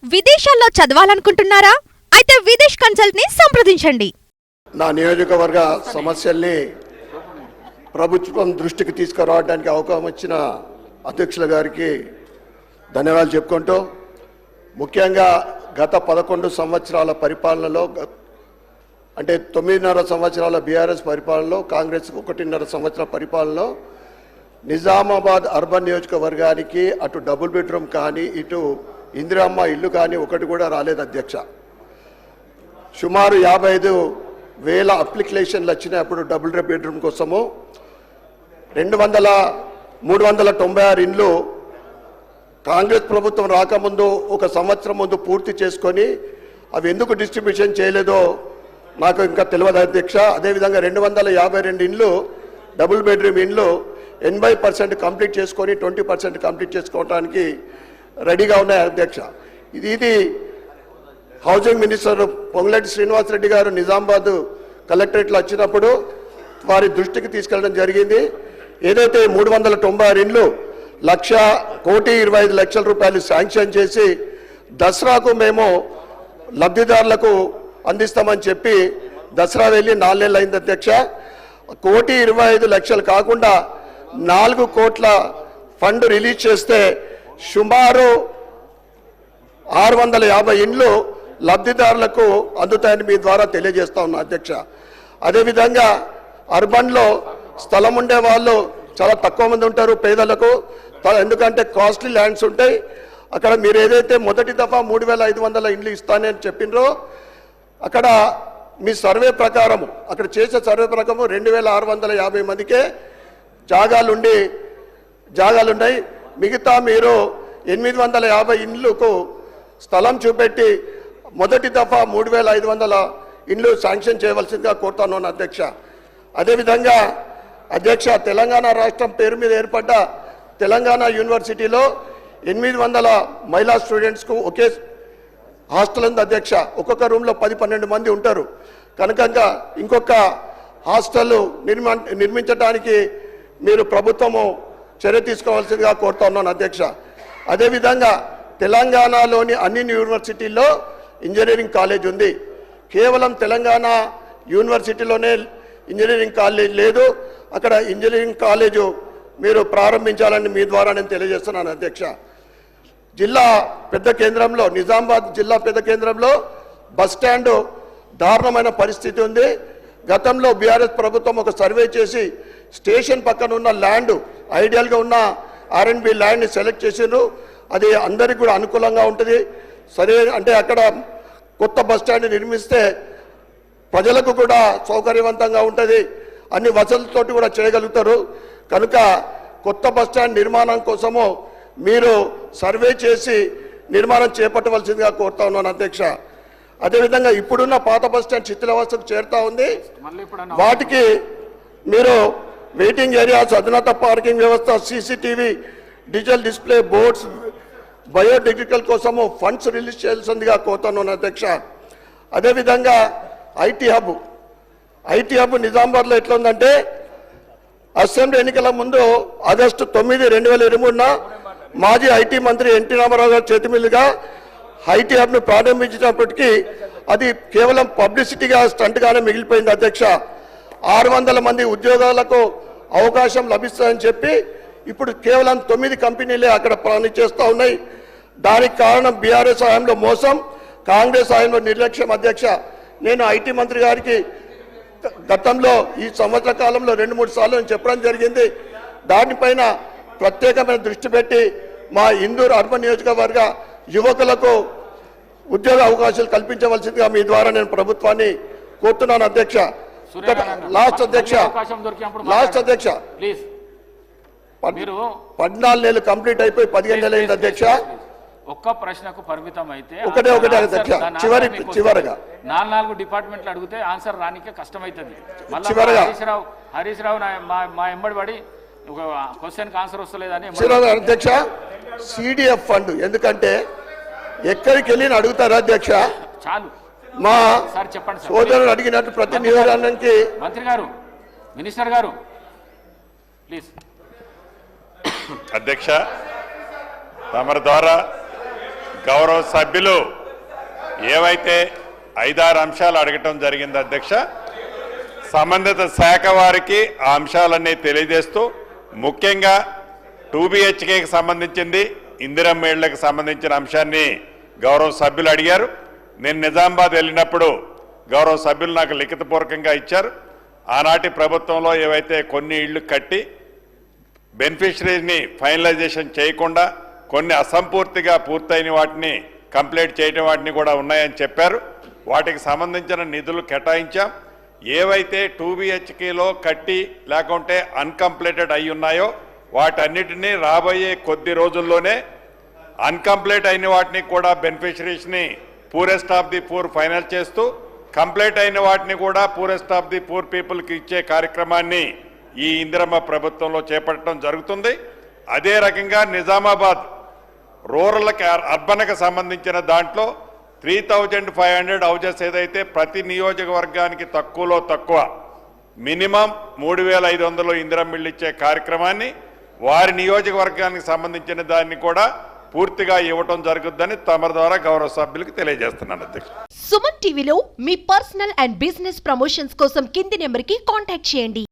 విదేశాల్లో చదవాలనుకుంటున్నారా? అయితే విదేశ్ కన్సల్ట్ ని సంప్రదించండి. నా నియోజకవర్గ సమస్యల్ని ప్రభుత్వం దృష్టికి తీసుకురావడానికి అవకాశం ఇచ్చిన అధ్యక్షుల గారికి ధన్యవాదాలు చెప్పుకుంటూ, ముఖ్యంగా గత 11 సంవత్సరాల పరిపాలనలో, అంటే 9.5 సంవత్సరాల బీఆర్ఎస్ పరిపాలనలో, కాంగ్రెస్ 1.5 సంవత్సరాల పరిపాలనలో నిజామాబాద్ అర్బన్ నియోజకవర్గానికి అటు డబుల్ బెడ్రూమ్ కానీ ఇటు ఇందిరమ్మ ఇల్లు కానీ ఒకటి కూడా రాలేదు అధ్యక్ష. సుమారు 55,000 అప్లికేషన్లు వచ్చినాయి అప్పుడు డబుల్ బెడ్రూమ్ కోసము. 396 ఇండ్లు కాంగ్రెస్ ప్రభుత్వం రాకముందు ఒక సంవత్సరం ముందు పూర్తి చేసుకొని అవి ఎందుకు డిస్ట్రిబ్యూషన్ చేయలేదో నాకు ఇంకా తెలియదు అధ్యక్ష. అదేవిధంగా 252 ఇండ్లు డబుల్ బెడ్రూమ్ ఇండ్లు 80% కంప్లీట్ చేసుకొని 20% కంప్లీట్ చేసుకోవడానికి రెడీగా ఉన్నాయి అధ్యక్ష. ఇది హౌసింగ్ మినిస్టర్ పొంగులేటి శ్రీనివాసరెడ్డి గారు నిజామాబాద్ కలెక్టరేట్లో వచ్చినప్పుడు వారి దృష్టికి తీసుకెళ్ళడం జరిగింది. ఏదైతే 396 ఇండ్లు 1,25,00,000 రూపాయలు శాంక్షన్ చేసి దసరాకు మేము లబ్ధిదారులకు అందిస్తామని చెప్పి దసరా వెళ్ళి 4 నెలలు అయింది అధ్యక్ష. 1,25,00,000 కాకుండా 4 కోట్ల ఫండ్ రిలీజ్ చేస్తే సుమారు 650 ఇండ్లు లబ్ధిదారులకు అందుతాయని మీ ద్వారా తెలియజేస్తా ఉన్నా అధ్యక్ష. అదేవిధంగా అర్బన్లో స్థలం ఉండే వాళ్ళు చాలా తక్కువ మంది ఉంటారు పేదలకు, ఎందుకంటే కాస్ట్లీ ల్యాండ్స్ ఉంటాయి. అక్కడ మీరు ఏదైతే మొదటి దఫా 3,500 ఇండ్లు ఇస్తానని చెప్పినరో అక్కడ మీ సర్వే ప్రకారము, అక్కడ చేసే సర్వే ప్రకారం 2,650 మందికే జాగాలున్నాయి. మిగతా మీరు 850 ఇండ్లకు స్థలం చూపెట్టి మొదటి దఫా 3,500 ఇండ్లు శాంక్షన్ చేయవలసిందిగా కోరుతాను అధ్యక్ష. అదేవిధంగా అధ్యక్ష, తెలంగాణ రాష్ట్రం పేరు మీద ఏర్పడ్డ తెలంగాణ యూనివర్సిటీలో 800 మహిళా స్టూడెంట్స్కు ఒకే హాస్టల్ ఉంది అధ్యక్ష. ఒక్కొక్క రూమ్లో 10-12 మంది ఉంటారు కనుక ఇంకొక హాస్టల్ నిర్మించడానికి మీరు ప్రభుత్వము చర్య తీసుకోవాల్సిందిగా కోరుతా ఉన్నాను అధ్యక్ష. అదేవిధంగా తెలంగాణలోని అన్ని యూనివర్సిటీల్లో ఇంజనీరింగ్ కాలేజ్ ఉంది. కేవలం తెలంగాణ యూనివర్సిటీలోనే ఇంజనీరింగ్ కాలేజ్ లేదు. అక్కడ ఇంజనీరింగ్ కాలేజు మీరు ప్రారంభించాలని మీ ద్వారా నేను తెలియజేస్తున్నాను అధ్యక్ష. జిల్లా పెద్ద కేంద్రంలో, నిజామాబాద్ జిల్లా పెద్ద కేంద్రంలో బస్టాండు దారుణమైన పరిస్థితి ఉంది. గతంలో బీఆర్ఎస్ ప్రభుత్వం ఒక సర్వే చేసి స్టేషన్ పక్కన ఉన్న ల్యాండ్, ఐడియల్గా ఉన్న R&B ల్యాండ్ని సెలెక్ట్ చేసిండ్రు. అది అందరికీ కూడా అనుకూలంగా ఉంటుంది. సరే అంటే అక్కడ కొత్త బస్టాండ్ నిర్మిస్తే ప్రజలకు కూడా సౌకర్యవంతంగా ఉంటుంది, అన్ని వసతులతోటి కూడా చేయగలుగుతారు. కనుక కొత్త బస్టాండ్ నిర్మాణం కోసము మీరు సర్వే చేసి నిర్మాణం చేపట్టవలసిందిగా కోరుతా ఉన్నాను అధ్యక్ష. అదేవిధంగా ఇప్పుడున్న పాత బస్టాండ్ శిథిలావస్థకు చేరుతా ఉంది. వాటికి మీరు వెయిటింగ్ ఏరియాస్, అధునాత పార్కింగ్ వ్యవస్థ, CCTV, డిజిటల్ డిస్ప్లే బోర్డ్స్, బయోటెక్నికల్ కోసము ఫండ్స్ రిలీజ్ చేయాల్సిందిగా కోరుతాను అధ్యక్ష. అదేవిధంగా ఐటీ హబ్ నిజామాబాద్లో ఎట్లా ఉందంటే, అసెంబ్లీ ఎన్నికల ముందు ఆగస్టు 9, 2023 మాజీ ఐటీ మంత్రి ఎన్టీ రామారావు గారి చేతి మీదుగా ఐటీ హబ్ను ప్రారంభించినప్పటికీ అది కేవలం పబ్లిసిటీగా, స్టంట్గానే మిగిలిపోయింది అధ్యక్ష. 600 మంది ఉద్యోగాలకు అవకాశం లభిస్తుందని చెప్పి ఇప్పుడు కేవలం 9 కంపెనీలే అక్కడ పనిచేస్తూ ఉన్నాయి. దానికి కారణం బీఆర్ఎస్ హయాంలో మోసం, కాంగ్రెస్ హయాంలో నిర్లక్ష్యం అధ్యక్ష. నేను ఐటీ మంత్రి గారికి గతంలో ఈ సంవత్సర కాలంలో 2-3 సార్లు చెప్పడం జరిగింది. దానిపైన ప్రత్యేకమైన దృష్టి పెట్టి మా ఇందూరు అర్బన్ నియోజకవర్గ యువకులకు ఉద్యోగ అవకాశాలు కల్పించవలసిందిగా మీ ద్వారా నేను ప్రభుత్వాన్ని కోరుతున్నాను అధ్యక్ష. లాస్ట్ అధ్యక్ష 14 నెలలు కంప్లీట్ అయిపోయి 15 నెలలు అయింది అధ్యక్ష. ఒక్క ప్రశ్నకు పరిమితం అయితే ఒకటే అధ్యక్ష. చివరగా 4 డిపార్ట్మెంట్లు అడిగితే ఆన్సర్ రానికే కష్టమవుతుంది. హరీష్ రావు మా ఎంబడి పడి క్వశ్చన్కి ఆన్సర్ వస్తలేదని అధ్యక్ష. CDF ఫండ్ ఎందుకంటే ఎక్కడికి వెళ్ళి అడుగుతారు అధ్యక్ష. చాలు మా సార్ చెప్పండి సోదరుడు అడిగినట్టు ప్రతి నియోజకవర్గానికి. మంత్రి గారు, మినిస్టర్ గారు ప్లీజ్. అధ్యక్ష, తమరి ద్వారా గౌరవ సభ్యులు ఏవైతే 5-6 అంశాలు అడగటం జరిగింది అధ్యక్ష, సంబంధిత శాఖ వారికి ఆ అంశాలన్నీ తెలియజేస్తూ ముఖ్యంగా 2BHKకి సంబంధించింది ఇందిరమ్మ ఇళ్లకు సంబంధించిన అంశాన్ని గౌరవ సభ్యులు అడిగారు. నేను నిజామాబాద్ వెళ్ళినప్పుడు గౌరవ సభ్యులు నాకు లిఖితపూర్వకంగా ఇచ్చారు. ఆనాటి ప్రభుత్వంలో ఏవైతే కొన్ని ఇళ్లు కట్టి బెనిఫిషరీని ఫైనలైజేషన్ చేయకుండా కొన్ని అసంపూర్తిగా పూర్తయిన వాటిని కంప్లీట్ చేయడం వాటిని కూడా ఉన్నాయని చెప్పారు. వాటికి సంబంధించిన నిధులు కేటాయించాం. ఏవైతే 2BHKలో కట్టి లేకుంటే అన్కంప్లీటెడ్ అయి ఉన్నాయో వాటన్నిటినీ రాబోయే కొద్ది రోజుల్లోనే అన్కంప్లీట్ అయిన వాటిని కూడా బెనిఫిషరీస్ని poorest of the poor final చేస్తూ కంప్లీట్ అయిన వాటిని కూడా పూరెస్ట్ ఆఫ్ ది పూర్ పీపుల్కి ఇచ్చే కార్యక్రమాన్ని ఈ ఇందిరమ్మ ప్రభుత్వంలో చేపట్టడం జరుగుతుంది. అదే రకంగా నిజామాబాద్ రూరల్కి అర్బన్కి సంబంధించిన దాంట్లో 3500 హౌజెస్ ఏదైతే ప్రతి నియోజకవర్గానికి తక్కువలో తక్కువ మినిమం 3500 ఇందిరమ్మ ఇళ్ళు ఇచ్చే కార్యక్రమాన్ని వారి నియోజకవర్గానికి సంబంధించిన దాన్ని కూడా పూర్తిగా ఇవ్వటం జరుగుతుందని తమ ద్వారా గౌరవ సభ్యులకు తెలియజేస్తున్నాను అధ్యక్ష. సుమన్ టీవీలో మీ పర్సనల్ అండ్ బిజినెస్ ప్రమోషన్స్ కోసం కింది నెంబర్కి కాంటాక్ట్ చేయండి.